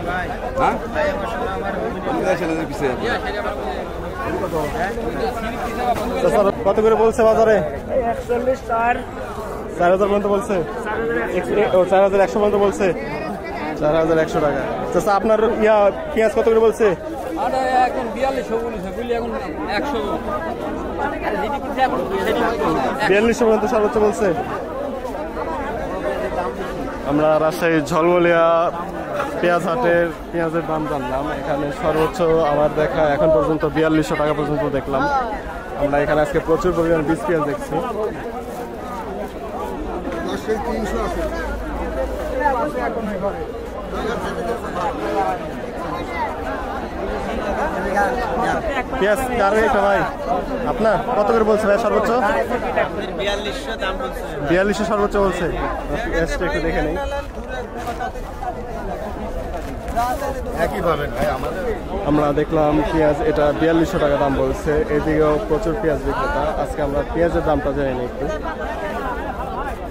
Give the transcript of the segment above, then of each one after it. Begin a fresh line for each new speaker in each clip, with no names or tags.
হ্যাঁ কত করে বলছে বাজারে? 4100 পর্যন্ত বলছে, 4100 পর্যন্ত বলছে, 4100 টাকা। চাচা আপনার পেঁয়াজ কত করে বলছে?
এখন
4200 পর্যন্ত সর্বোচ্চ বলছে। আমরা রাজশাহী ঝলমলিয়া পেঁয়াজ হাটের পেঁয়াজের দাম জানলাম। এখানে সর্বোচ্চ আমার দেখা এখন পর্যন্ত 4200 টাকা পর্যন্ত দেখলাম। আমরা এখানে আজকে প্রচুর পরিমাণ বীজ পেঁয়াজ দেখছি। পেঁয়াজ কার এটা ভাই আপনার কত করে বলছে ভাই? সর্বোচ্চ 4200 সর্বোচ্চ বলছে। পেঁয়াজটা একটু দেখে নেই। আমরা দেখলাম পেঁয়াজ এটা 4200 টাকা দাম বলছে। এদিকেও প্রচুর পেঁয়াজ বিক্রেতা। আজকে আমরা পেঁয়াজের দামটা জেনে নিই একটু।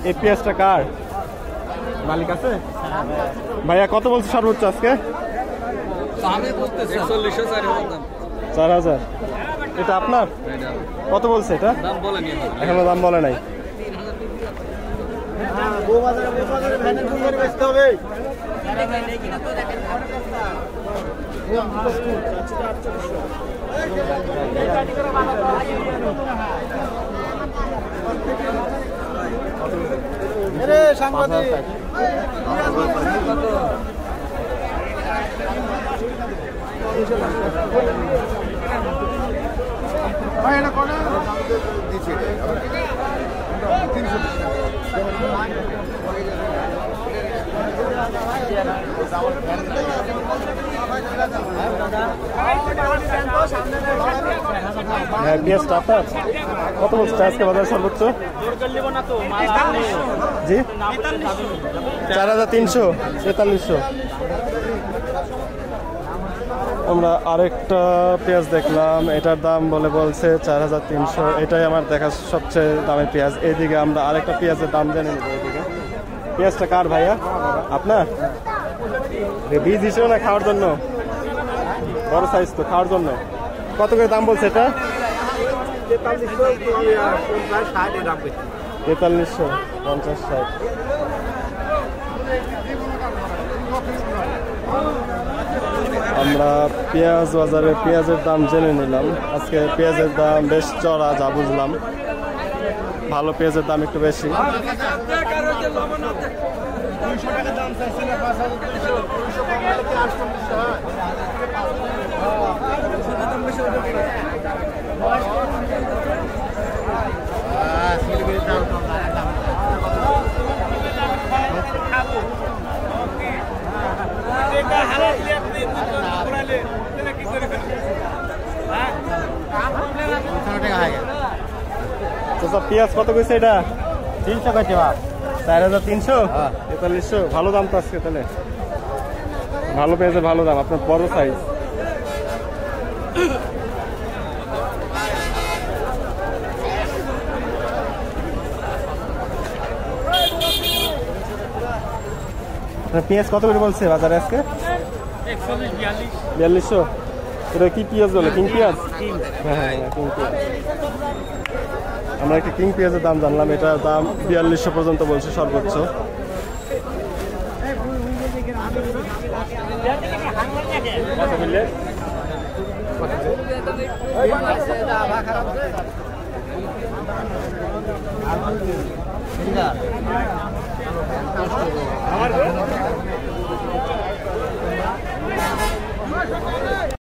এই পেঁয়াজটা কার মালিক আছে ভাইয়া? কত বলছে সর্বোচ্চ আজকে? 4000। এটা আপনার কত বলছে? এটা এখনো দাম বলে নাই। সাংবাদিক পেঁয়াজটা আপনার কত বলছে আজকে বাজার সর্বোচ্চ? জি 4300, 4300। আমরা আরেকটা পেঁয়াজ দেখলাম, এটার দাম বলছে 4300। এটাই আমার দেখা সবচেয়ে দামের পেঁয়াজ। এইদিকে আমরা আরেকটা পেঁয়াজের দাম জেনে নেব। এইদিকে পেঁয়াজটা কার ভাইয়া? আপনার বীজ হিসেবে না খাওয়ার জন্য? বড় সাইজ তো, খাওয়ার জন্য। কত করে দাম বলছে এটা? 4350, 50, 60। আমরা পেঁয়াজ বাজারে পেঁয়াজের দাম জেনে নিলাম। আজকে পেঁয়াজের দাম বেশ চড়া যা বুঝলাম। ভালো পেঁয়াজের দাম একটু বেশি। পেঁয়াজ কত কইছে এটা? 300 কইছে বাপ। 4300, 4300। ভালো দাম তো আজকে তাহলে। ভালো পেঁয়াজের ভালো দাম। আপনার বড় সাইজ। পেঁয়াজ কত করে বলছে বাজারে আজকে? 4200। এটা কি পেঁয়াজ বলে? কিং পেঁয়াজ? হ্যাঁ, কিং পেঁয়াজ। আমরা একটা কিং পেঁয়াজের দাম জানলাম। এটার দাম 4200 পর্যন্ত বলছে সর্বোচ্চ। আমার